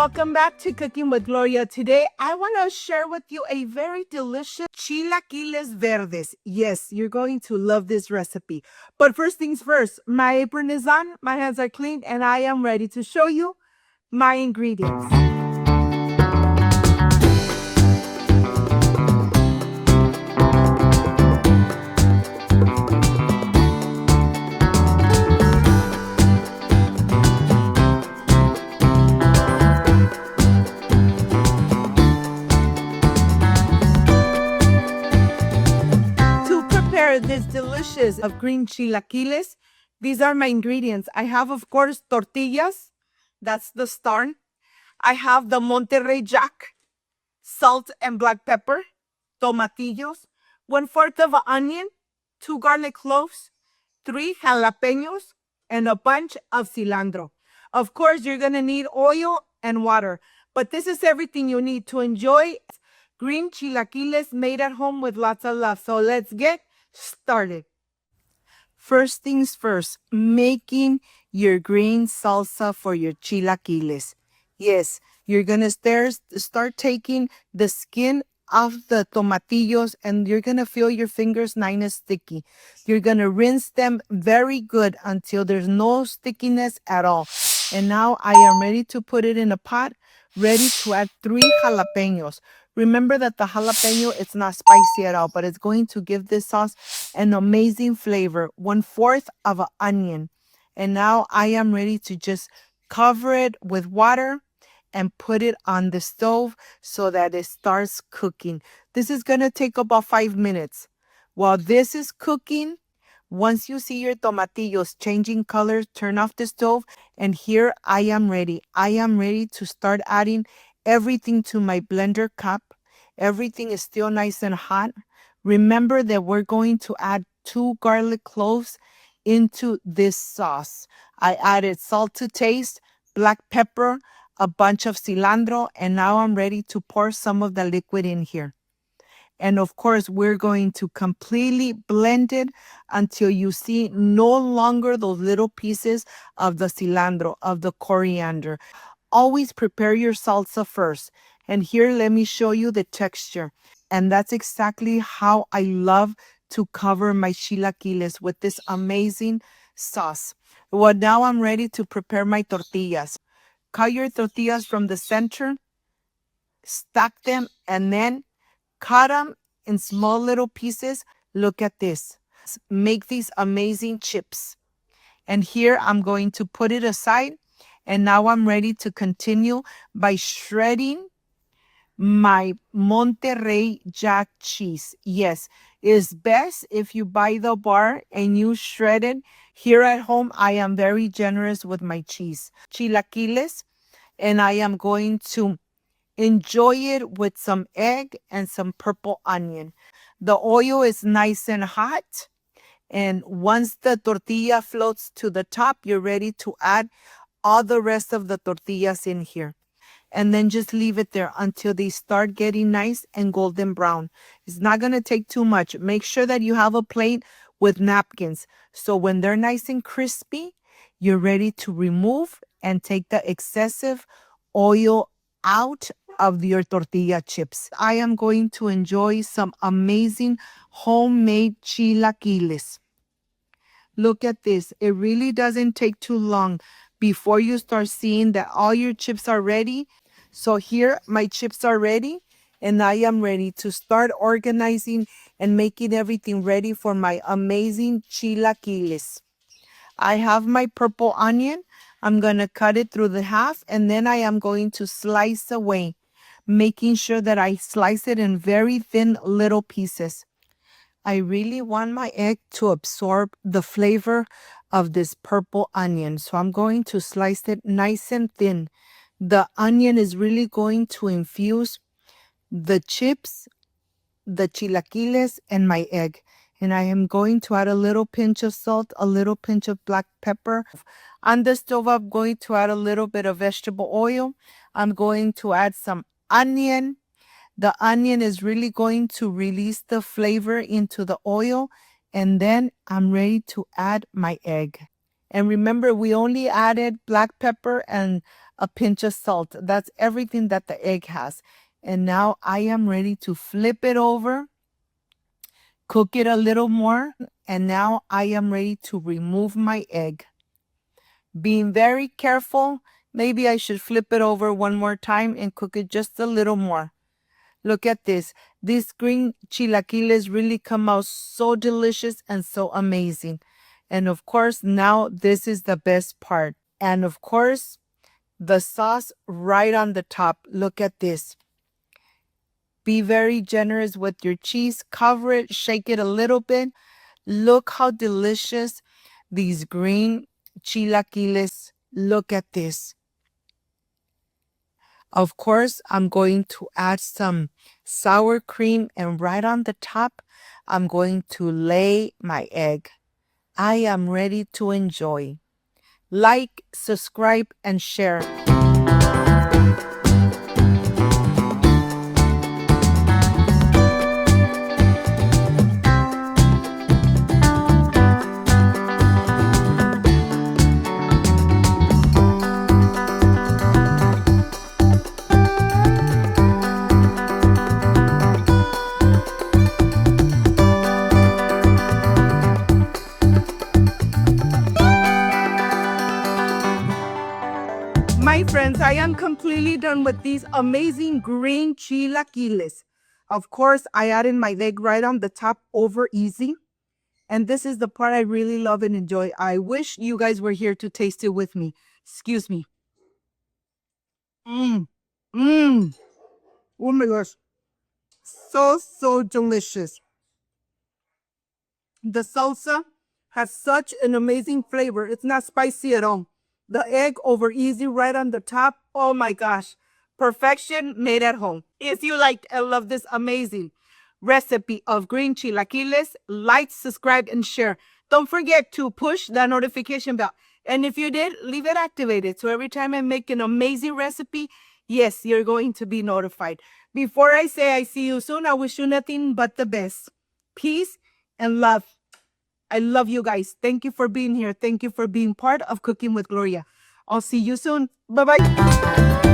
welcome back to Cooking with Gloria. Today, I want to share with you a very delicious Chilaquiles Verdes. Yes, you're going to love this recipe. But first things first, my apron is on, my hands are clean, and I am ready to show you my ingredients. This delicious of green chilaquiles. These are my ingredients. I have, of course, tortillas. That's the star. I have the Monterrey Jack, salt and black pepper, tomatillos, 1/4 of an onion, 2 garlic cloves, 3 jalapeños, and a bunch of cilantro. Of course, you're going to need oil and water, but this is everything you need to enjoy green chilaquiles made at home with lots of love. So let's get started. First things first, making your green salsa for your chilaquiles. Yes, you're gonna start taking the skin off the tomatillos and you're gonna feel your fingers nice and sticky. You're gonna rinse them very good until there's no stickiness at all. And now I am ready to put it in a pot, ready to add 3 jalapeños. Remember that the jalapeno, it's not spicy at all, but it's going to give this sauce an amazing flavor. 1/4 of an onion. And now I am ready to just cover it with water and put it on the stove so that it starts cooking. This is going to take about 5 minutes. While this is cooking, once you see your tomatillos changing colors, turn off the stove. And here I am ready. I am ready to start adding everything to my blender cup. Everything is still nice and hot. Remember that we're going to add 2 garlic cloves into this sauce. I added salt to taste, black pepper, a bunch of cilantro, and now I'm ready to pour some of the liquid in here. And of course, we're going to completely blend it until you see no longer those little pieces of the cilantro, of the coriander. Always prepare your salsa first. And here, let me show you the texture. And that's exactly how I love to cover my chilaquiles, with this amazing sauce. Well, now I'm ready to prepare my tortillas. Cut your tortillas from the center, stack them, and then cut them in small little pieces. Look at this. Make these amazing chips. And here I'm going to put it aside. And now I'm ready to continue by shredding my Monterrey Jack cheese. Yes, it's best if you buy the bar and you shred it. Here at home, I am very generous with my cheese. Chilaquiles, and I am going to enjoy it with some egg and some purple onion. The oil is nice and hot. And once the tortilla floats to the top, you're ready to add all the rest of the tortillas in here. And then just leave it there until they start getting nice and golden brown. It's not going to take too much. Make sure that you have a plate with napkins. So when they're nice and crispy, you're ready to remove and take the excessive oil out of your tortilla chips. I am going to enjoy some amazing homemade chilaquiles. Look at this. It really doesn't take too long before you start seeing that all your chips are ready. So here my chips are ready, and I am ready to start organizing and making everything ready for my amazing chilaquiles. I have my purple onion. I'm going to cut it through the half, and then I am going to slice away, making sure that I slice it in very thin little pieces. I really want my egg to absorb the flavor of this purple onion. So I'm going to slice it nice and thin. The onion is really going to infuse the chips, the chilaquiles, and my egg. And I am going to add a little pinch of salt, a little pinch of black pepper. On the stove, I'm going to add a little bit of vegetable oil. I'm going to add some onion. The onion is really going to release the flavor into the oil. And then I'm ready to add my egg. And remember, we only added black pepper and a pinch of salt. That's everything that the egg has. And now I am ready to flip it over, cook it a little more, and now I am ready to remove my egg. Being very careful, maybe I should flip it over one more time and cook it just a little more. Look at this. These green chilaquiles really come out so delicious and so amazing. And of course, now this is the best part. And of course, the sauce right on the top. Look at this. Be very generous with your cheese. Cover it, shake it a little bit. Look how delicious these green chilaquiles. Look at this. Of course, I'm going to add some sour cream, and right on the top, I'm going to lay my egg. I am ready to enjoy. Like, subscribe, and share. My friends, I am completely done with these amazing green chilaquiles. Of course, I added my egg right on the top over easy. And this is the part I really love and enjoy. I wish you guys were here to taste it with me. Excuse me. Mmm. Mmm. Oh my gosh. So delicious. The salsa has such an amazing flavor. It's not spicy at all. The egg over easy right on the top. Oh my gosh. Perfection made at home. If you liked and love this amazing recipe of green chilaquiles, like, subscribe, and share. Don't forget to push that notification bell. And if you did, leave it activated. So every time I make an amazing recipe, yes, you're going to be notified. Before I say I see you soon, I wish you nothing but the best. Peace and love. I love you guys. Thank you for being here. Thank you for being part of Cooking with Gloria. I'll see you soon. Bye-bye.